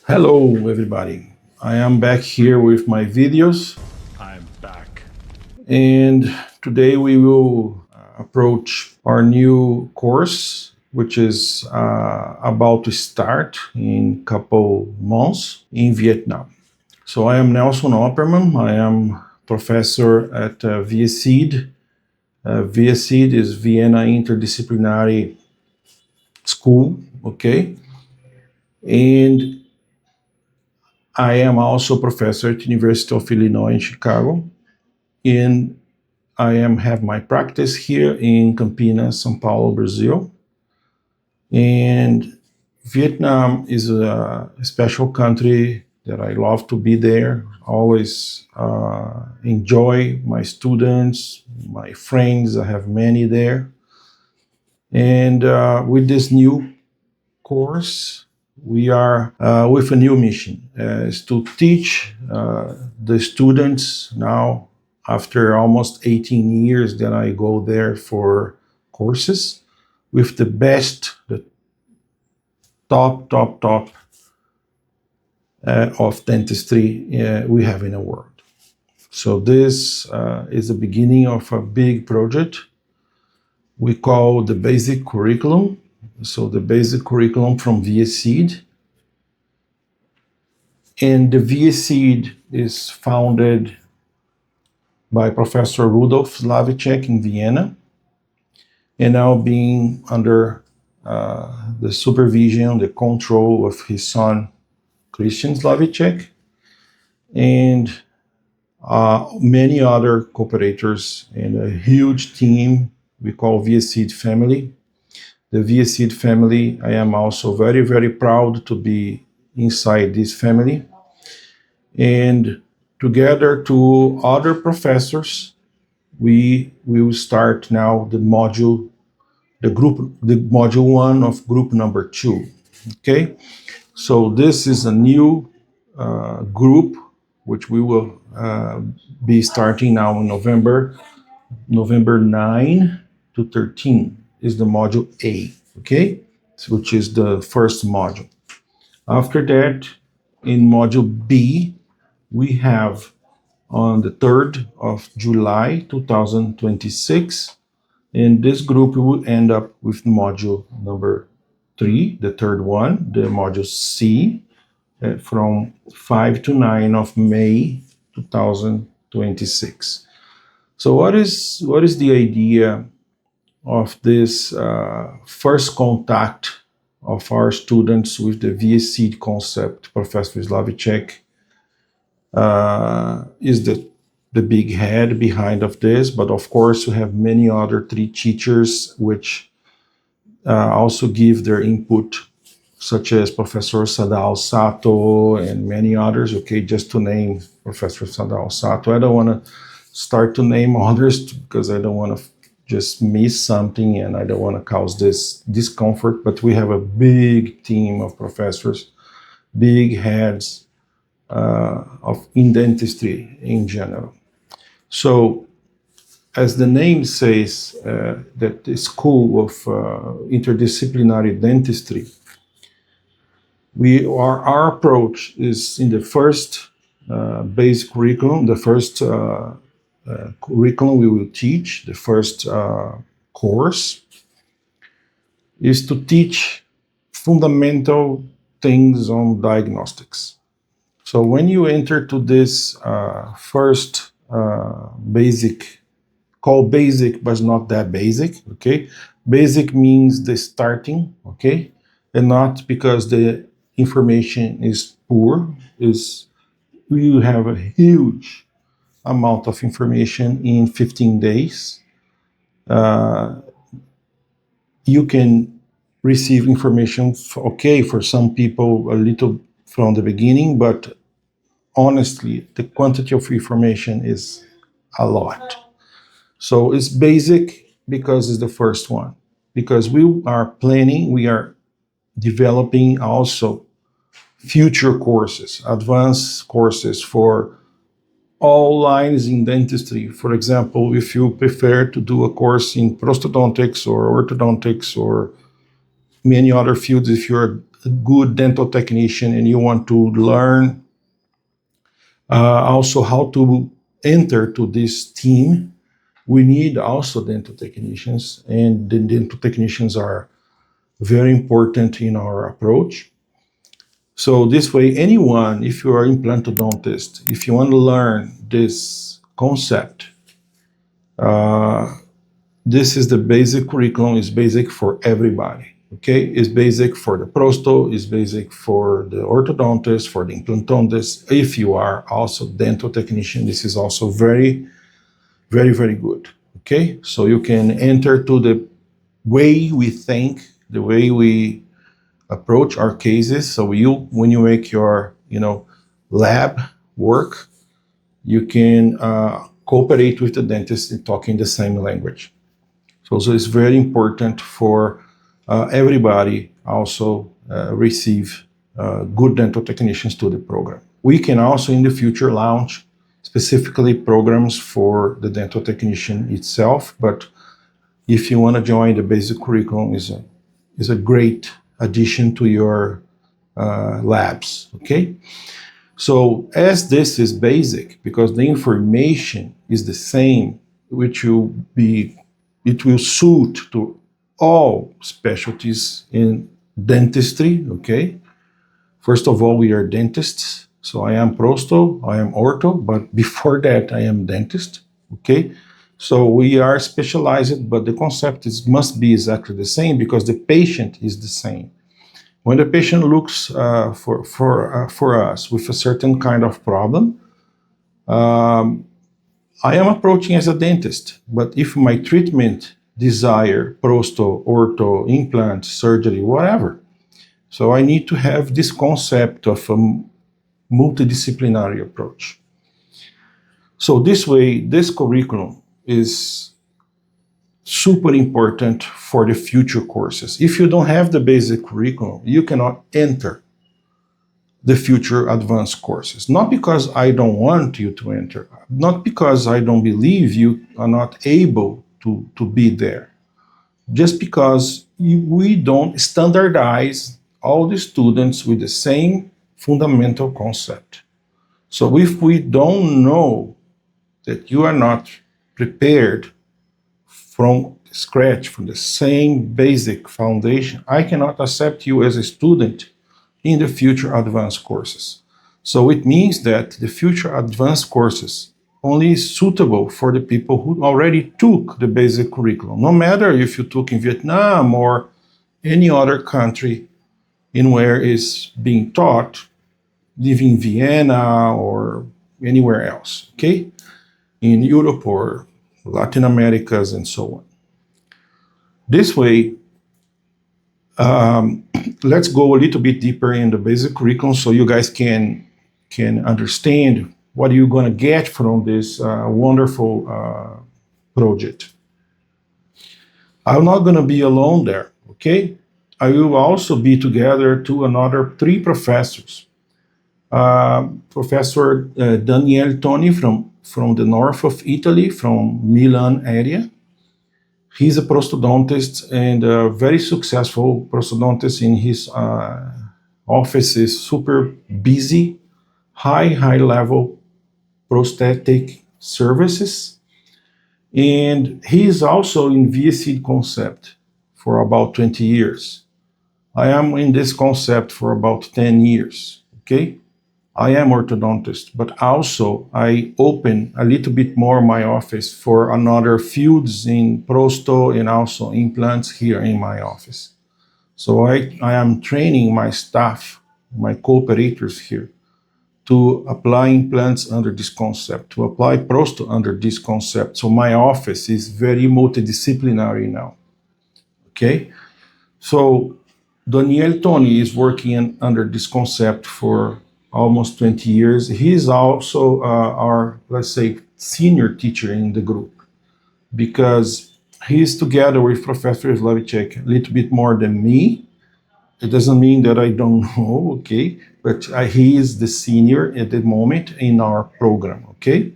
Hello, everybody. I am back here with my videos, I'm back. and today we will approach our new course, which is about to start in a couple months in Vietnam. So I am Nelson Opperman. I am professor at VieSID. VieSID is Vienna Interdisciplinary School, okay? And I am also professor at University of Illinois in Chicago, and have my practice here in Campinas, São Paulo, Brazil. And Vietnam is a special country that I love to be there. Always enjoy my students, my friends. I have many there. And with this new course, we are with a new mission, is to teach the students now, after almost 18 years that I go there for courses, with the best, the top of dentistry we have in the world. So this is the beginning of a big project we call the basic curriculum. So the basic curriculum from VieSID. And the VieSID is founded by Professor Rudolf Slavicek in Vienna, and now being under the supervision, the control of his son, Christian Slavicek, and many other cooperators, and a huge team we call VieSID family. The VieSID family, I am also very, very proud to be inside this family. And together to other professors, we will start now the module one of group number 2. Okay, so this is a new group which we will be starting now in November 9 to 13 is the module A. Okay, which is the first module. After that, in module B, we have on the 3rd of July 2026, and this group will end up with module number 3, the third one, the module C, from 5 to 9 of May 2026. So what is the idea of this first contact of our students with the VieSID concept? Professor Slavicek is the big head behind of this, but of course we have many other 3 teachers which also give their input, such as Professor Sadao Sato and many others. Okay, just to name Professor Sadao Sato. I don't want to start to name others because I don't want to just miss something, and I don't want to cause this discomfort, but we have a big team of professors, big heads in dentistry in general. So, as the name says, that the School of Interdisciplinary Dentistry, our approach is in the first basic curriculum, the first curriculum we will teach, the first course, is to teach fundamental things on diagnostics. So when you enter to this first basic, called basic, but not that basic, okay? Basic means the starting, okay? And not because the information is poor, is you have a huge amount of information in 15 days. You can receive information, for some people a little from the beginning, but honestly, the quantity of information is a lot. So it's basic because it's the first one. Because we are developing also future courses, advanced courses for all lines in dentistry. For example, if you prefer to do a course in prosthodontics or orthodontics or many other fields, if you're a good dental technician and you want to learn also how to enter to this team, we need also dental technicians, and the dental technicians are very important in our approach. So this way, anyone, if you are implantodontist, if you want to learn this concept, this is the basic curriculum, is basic for everybody. Okay, it's basic for the prosto, it's basic for the orthodontist, for the implantodontist. If you are also dental technician, this is also very, very, very good. Okay, so you can enter to the way we think, the way we approach our cases. So when you make your, lab work, you can cooperate with the dentist in talking the same language. So it's very important for everybody also receive good dental technicians to the program. We can also in the future launch specifically programs for the dental technician itself, but if you want to join, the basic curriculum is a great addition to your labs, okay? So as this is basic, because the information is the same, it will suit to all specialties in dentistry, okay? First of all, we are dentists. So I am prosto, I am ortho, but before that, I am dentist, okay? So we are specialized, but the concept must be exactly the same because the patient is the same. When the patient looks for us with a certain kind of problem, I am approaching as a dentist, but if my treatment desire prosto, ortho, implant, surgery, whatever, so I need to have this concept of a multidisciplinary approach. So this way, this curriculum is super important for the future courses. If you don't have the basic curriculum, you cannot enter the future advanced courses. Not because I don't want you to enter, not because I don't believe you are not able to be there, just because we don't standardize all the students with the same fundamental concept. So if we don't know that you are not prepared from scratch, from the same basic foundation, I cannot accept you as a student in the future advanced courses. So it means that the future advanced courses only is suitable for the people who already took the basic curriculum, no matter if you took in Vietnam or any other country in where it's being taught, living in Vienna or anywhere else, okay? In Europe or Latin Americas and so on. This way, let's go a little bit deeper in the basic curriculum so you guys can understand what you're going to get from this wonderful project. I'm not going to be alone there, okay? I will also be together to another 3 professors. Professor Daniel Toni from the north of Italy, from Milan area. He's a prosthodontist and a very successful prosthodontist. In his office is super busy, high level prosthetic services. And he is also in VieSID concept for about 20 years. I am in this concept for about 10 years, okay? I am orthodontist, but also I open a little bit more my office for another fields in prosto and also implants here in my office. So I am training my staff, my cooperators here, to apply implants under this concept, to apply prosto under this concept. So my office is very multidisciplinary now, okay? So Daniel Toni is working under this concept for almost 20 years. He is also our, let's say, senior teacher in the group because he is together with Professor Slavicek a little bit more than me. It doesn't mean that I don't know, okay? But he is the senior at the moment in our program, okay?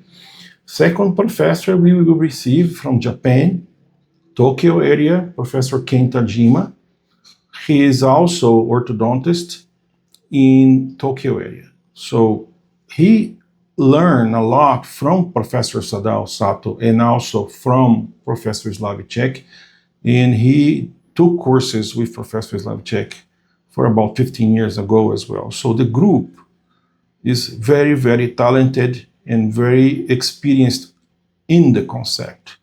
Second professor we will receive from Japan, Tokyo area, Professor Ken Tajima. he is also orthodontist in Tokyo area. So he learned a lot from Professor Sadao Sato and also from Professor Slavicek. And he took courses with Professor Slavicek for about 15 years ago as well. So the group is very, very talented and very experienced in the concept.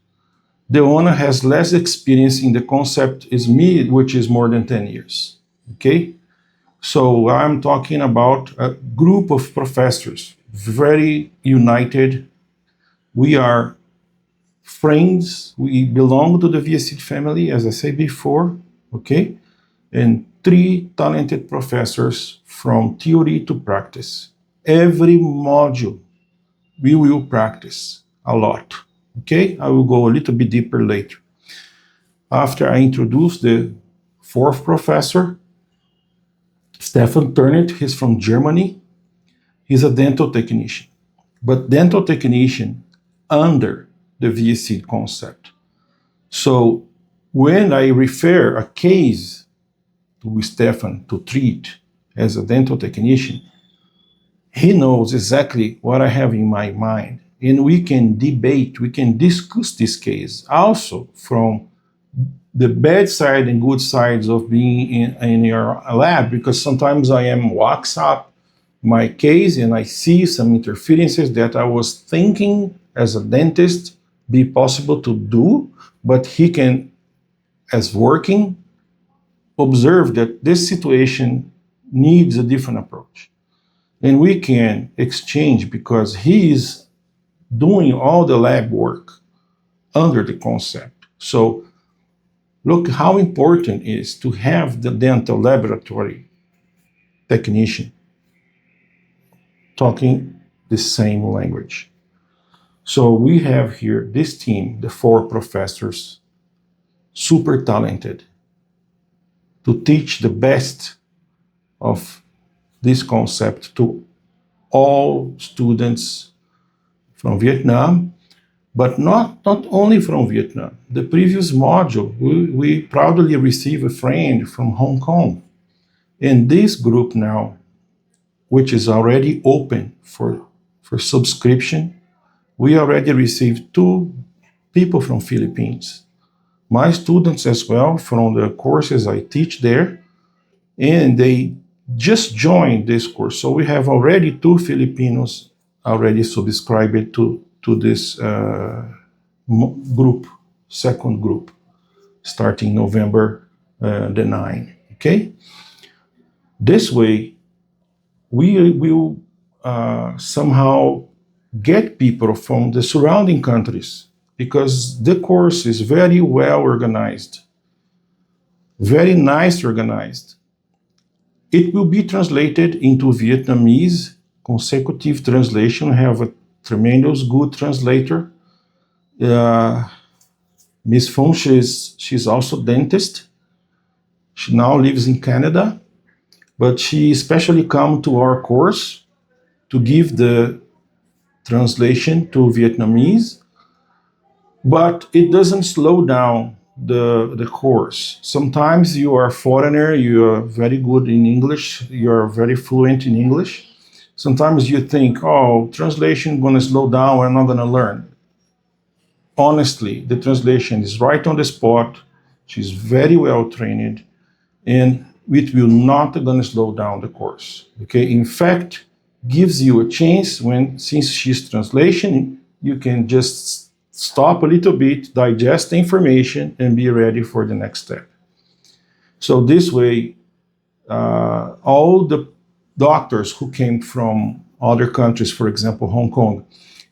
The owner has less experience in the concept is me, which is more than 10 years. Okay? So I'm talking about a group of professors, very united. We are friends. We belong to the VieSID family, as I said before. Okay? And 3 talented professors from theory to practice. Every module we will practice a lot. Okay? I will go a little bit deeper later. After I introduce the 4th professor, Stefan Turnit, he's from Germany. He's a dental technician, but dental technician under the VieSID concept. So when I refer a case to Stefan to treat as a dental technician, he knows exactly what I have in my mind. And we can debate, we can discuss this case also from the bad side and good sides of being in your lab, because sometimes I am WhatsApp my case and I see some interferences that I was thinking as a dentist be possible to do, but he can, as working, observe that this situation needs a different approach. And we can exchange because he is doing all the lab work under the concept. So look how important it is to have the dental laboratory technician talking the same language. So we have here this team, the 4 professors, super talented to teach the best of this concept to all students from Vietnam, but not only from Vietnam. The previous module, we proudly received a friend from Hong Kong. And this group now, which is already open for subscription, we already received 2 people from Philippines. My students as well from the courses I teach there, and they just joined this course. So we have already 2 Filipinos already subscribed to this group, second group, starting November the 9th. Okay? This way, we will somehow get people from the surrounding countries because the course is very well organized, very nice organized. It will be translated into Vietnamese, consecutive translation. I have a tremendous good translator. Miss Phong, she's also dentist. She now lives in Canada, but she especially come to our course to give the translation to Vietnamese, but it doesn't slow down the course. Sometimes you are a foreigner, you are very good in English, you are very fluent in English. Sometimes you think, oh, translation gonna slow down, we're not gonna learn. Honestly, the translation is right on the spot, she's very well trained, and it will not gonna slow down the course. Okay, in fact, gives you a chance when, since she's translation, you can just stop a little bit, digest the information, and be ready for the next step. So this way, all the doctors who came from other countries, for example, Hong Kong,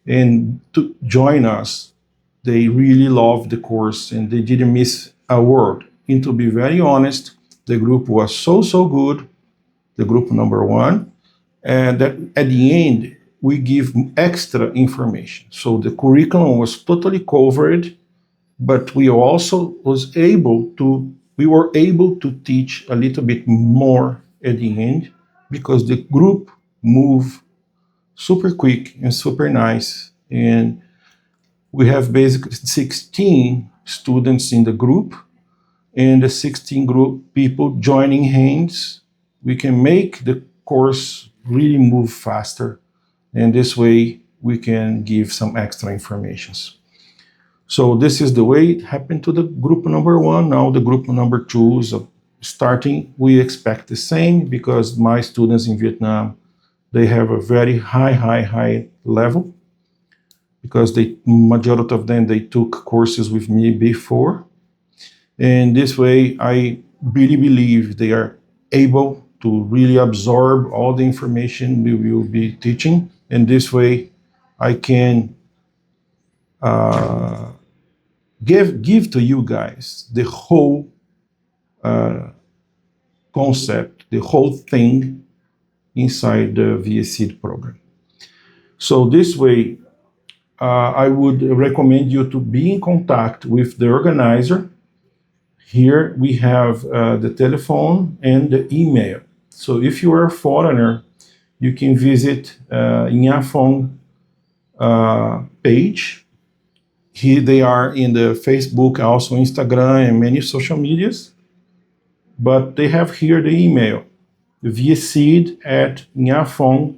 and to join us, they really loved the course and they didn't miss a word. And to be very honest, the group was so good, the group number 1, and that at the end, we give extra information. So the curriculum was totally covered, but we also we were able to teach a little bit more at the end because the group moved super quick and super nice. And we have basically 16 students in the group, and the 16 group people joining hands, we can make the course really move faster. And this way we can give some extra informations. So this is the way it happened to the group number 1. Now the group number 2 is starting. We expect the same because my students in Vietnam, they have a very high level because the majority of them, they took courses with me before. And this way, I really believe they are able to really absorb all the information we will be teaching. And this way, I can give to you guys the whole concept, the whole thing inside the VieSID program. So this way, I would recommend you to be in contact with the organizer. Here we have the telephone and the email. So if you are a foreigner, you can visit Phong page. Here they are in the Facebook, also Instagram, and many social medias. But they have here the email, viesid@nhphong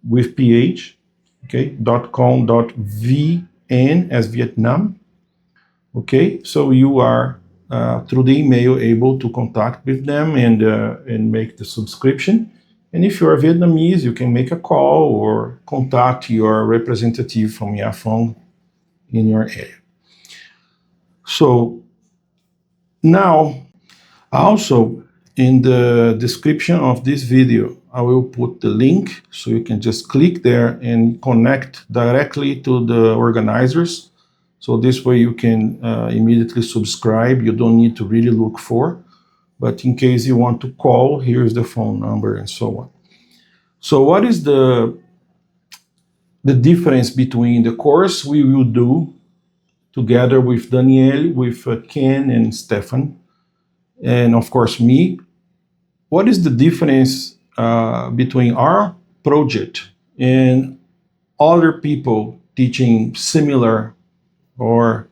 with ph, okay, .com.vn as Vietnam. Okay, so you are through the email able to contact with them and make the subscription. And if you are Vietnamese, you can make a call or contact your representative from Phong in your area. So now, also in the description of this video, I will put the link so you can just click there and connect directly to the organizers. So this way you can immediately subscribe. You don't need to really look for, but in case you want to call, here's the phone number and so on. So what is the difference between the course we will do together with Daniel, with Ken and Stefan, and of course me? What is the difference between our project and other people teaching similar or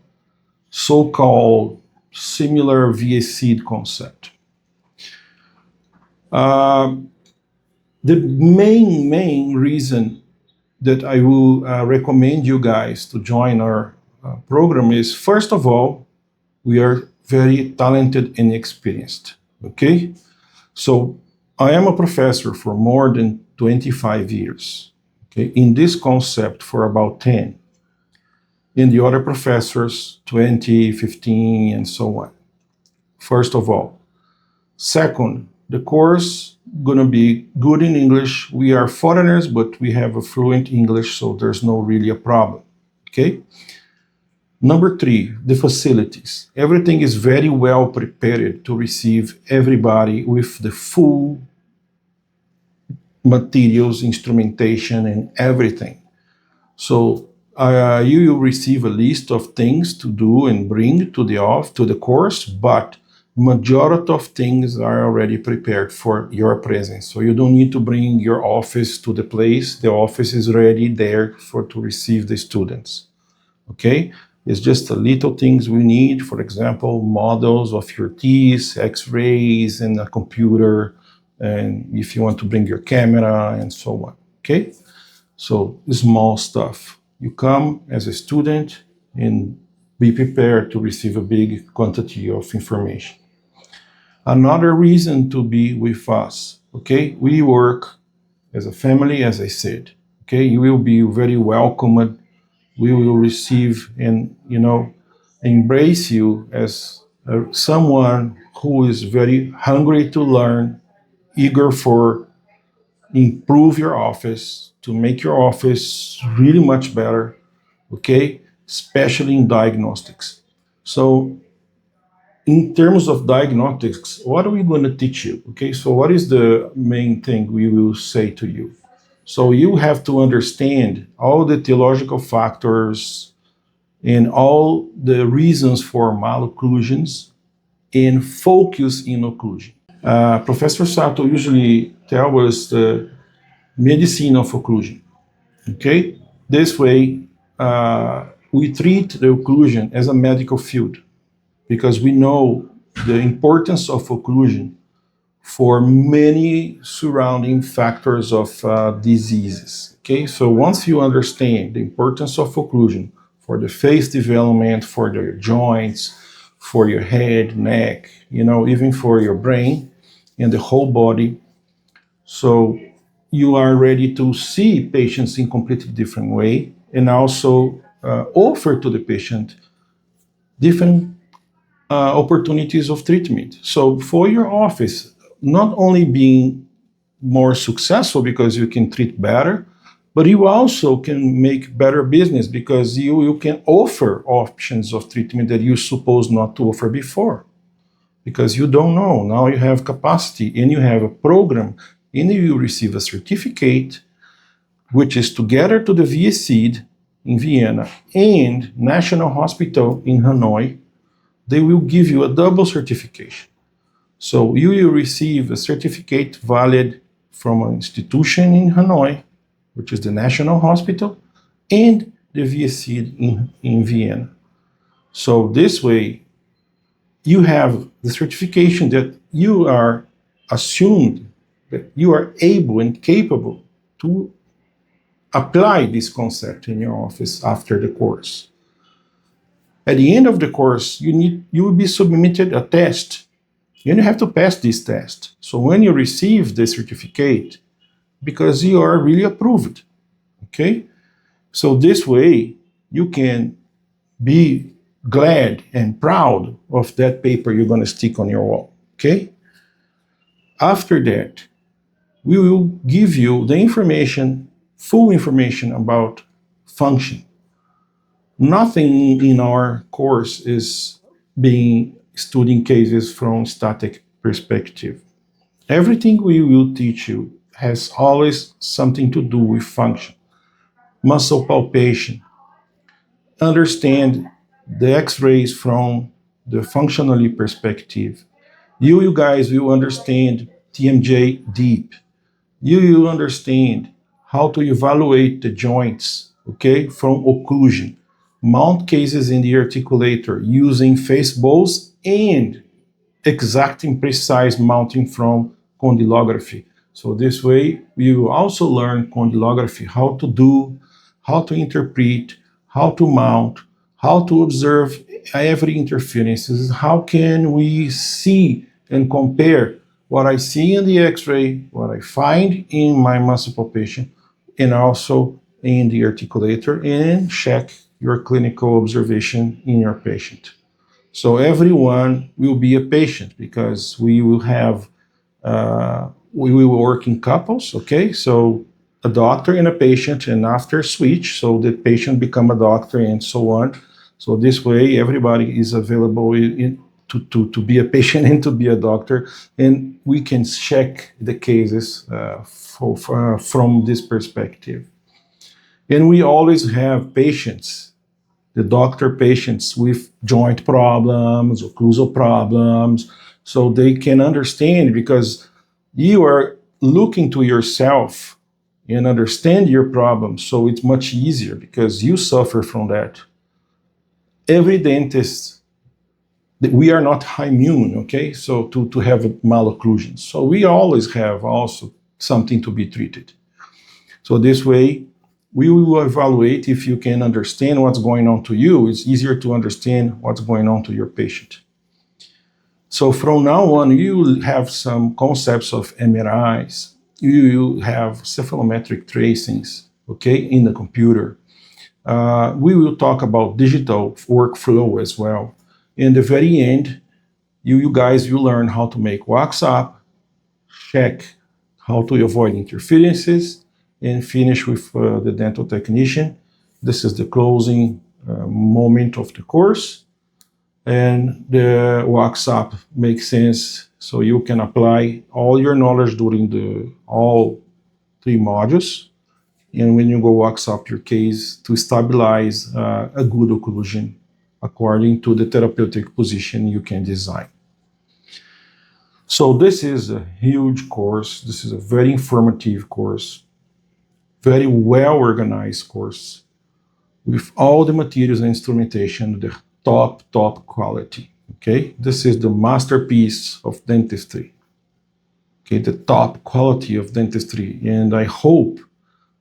so-called similar VieSID concept? The main reason that I will recommend you guys to join our program is, first of all, we are very talented and experienced, okay? So I am a professor for more than 25 years, okay, in this concept for about 10. In the other professors, 20, 15, and so on. First of all. Second, the course gonna be good in English. We are foreigners, but we have a fluent English, so there's no really a problem, okay? Number 3, the facilities. Everything is very well prepared to receive everybody with the full materials, instrumentation, and everything. So you will receive a list of things to do and bring to the course, but majority of things are already prepared for your presence. So you don't need to bring your office to the place. The office is already there to receive the students. Okay? It's just a little things we need. For example, models of your teeth, x-rays, and a computer, and if you want to bring your camera and so on. Okay? So small stuff. You come as a student and be prepared to receive a big quantity of information. Another reason to be with us, okay? We work as a family, as I said, okay? You will be very welcomed. We will receive and, embrace you as someone who is very hungry to learn, eager for improve your office, to make your office really much better, okay? Especially in diagnostics. So in terms of diagnostics, what are we going to teach you? Okay, so what is the main thing we will say to you? So you have to understand all the theological factors and all the reasons for malocclusions and focus in occlusion. Professor Sato usually tells us the medicine of occlusion. Okay, this way we treat the occlusion as a medical field because we know the importance of occlusion for many surrounding factors of diseases. Okay, so once you understand the importance of occlusion for the face development, for your joints, for your head, neck, even for your brain and the whole body, so you are ready to see patients in completely different way and also offer to the patient different opportunities of treatment. So for your office, not only being more successful because you can treat better, but you also can make better business because you can offer options of treatment that you supposed not to offer before because you don't know. Now you have capacity and you have a program and you receive a certificate which is together to the VieSID in Vienna and National Hospital in Hanoi. They will give you a double certification. So you will receive a certificate valid from an institution in Hanoi, which is the National Hospital, and the VieSID in Vienna. So this way, you have the certification that you are assumed that you are able and capable to apply this concept in your office after the course. At the end of the course, you will be submitted a test. And you have to pass this test. So when you receive the certificate, because you are really approved, okay? So this way, you can be glad and proud of that paper you're going to stick on your wall, okay? After that, we will give you the information, full information about function. Nothing in our course is being studying cases from static perspective. Everything we will teach you has always something to do with function, muscle palpation, understand the x-rays from the functionally perspective. You guys will understand TMJ deep. You will understand how to evaluate the joints, okay, from occlusion, mount cases in the articulator using face bows and exacting precise mounting from condylography. So this way, we will also learn condylography, how to do, how to interpret, how to mount, how to observe every interference. How can we see and compare what I see in the x-ray, what I find in my muscle palpation, and also in the articulator, and check your clinical observation in your patient. So everyone will be a patient because we will have, we will work in couples, okay? So a doctor and a patient, and after switch, so the patient become a doctor and so on. So this way, everybody is available to be a patient and to be a doctor, and we can check the cases from this perspective. And we always have patients, the doctor patients with joint problems, occlusal problems, so they can understand because you are looking to yourself and understand your problem, so it's much easier because you suffer from that. Every dentist, we are not immune, okay, so to have malocclusions. So we always have also something to be treated. So this way, we will evaluate if you can understand what's going on to you. It's easier to understand what's going on to your patient. So from now on, you will have some concepts of MRIs. You will have cephalometric tracings, okay, in the computer. We will talk about digital workflow as well. In the very end, you guys will learn how to make wax up, check how to avoid interferences, and finish with the dental technician. This is the closing moment of the course. And the wax up makes sense, so you can apply all your knowledge during all 3 modules. And when you go wax up your case to stabilize a good occlusion according to the therapeutic position you can design. So this is a huge course. This is a very informative course, very well organized course with all the materials and instrumentation, the top quality. Okay, this is the masterpiece of dentistry. Okay, the top quality of dentistry. And I hope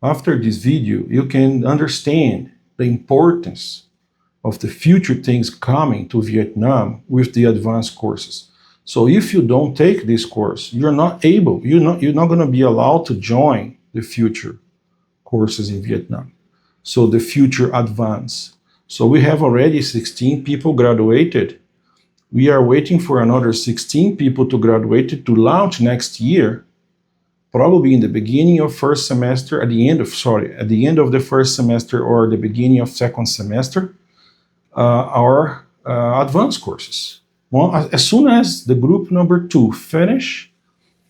after this video you can understand the importance of the future things coming to Vietnam with the advanced courses. So if you don't take this course, you're not going to be allowed to join the future courses in Vietnam. So the future advance. So we have already 16 people graduated. We are waiting for another 16 people to graduate to launch next year, probably in the beginning of first semester, at the end of the first semester or the beginning of second semester, our advanced courses. Well, as soon as the group number 2 finish,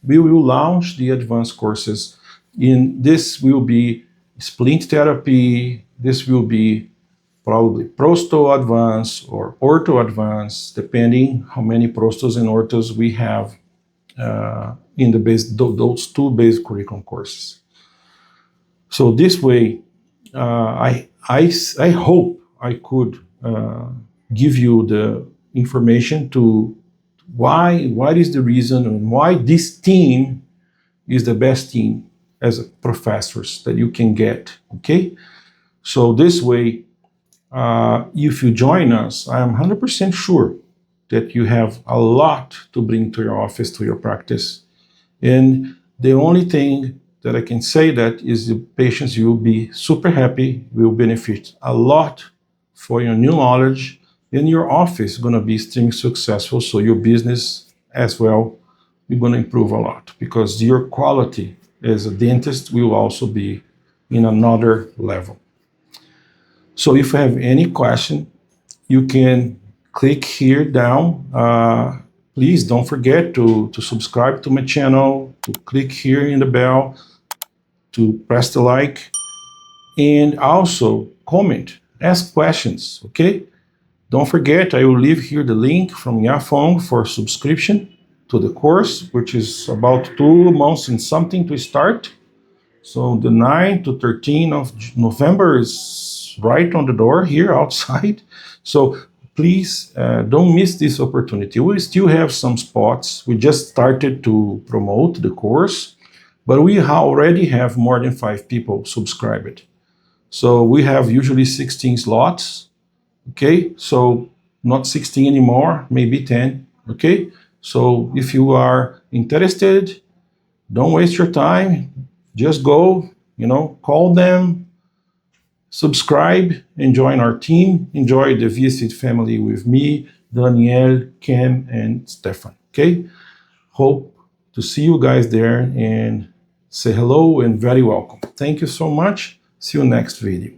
we will launch the advanced courses. In this will be splint therapy. This will be probably prosto advanced or ortho advanced, depending how many prostos and orthos we have in the those 2 basic curriculum courses. So this way, I hope I could give you the information to what is the reason and why this team is the best team as professors that you can get. Okay, so this way, if you join us, I am 100% sure that you have a lot to bring to your office, to your practice. And the only thing that I can say that is the patients will be super happy, will benefit a lot for your new knowledge, and your office is going to be extremely successful. So your business as well, you're going to improve a lot because your quality as a dentist will also be in another level. So if you have any question, you can click here down. Please don't forget to subscribe to my channel, to click here in the bell, to press the like, and also comment, ask questions, okay? Don't forget, I will leave here the link from Phong for subscription to the course, which is about 2 months and something to start. So the 9 to 13 of November is right on the door here outside. So please don't miss this opportunity. We still have some spots. We just started to promote the course, but we already have more than 5 people subscribed. So we have usually 16 slots. Okay, so not 16 anymore, maybe 10. Okay, so if you are interested, don't waste your time. Just go, call them, subscribe, and join our team. Enjoy the VieSID family with me, Danielle, Ken, and Stefan. Okay, hope to see you guys there and say hello and very welcome. Thank you so much. See you next video.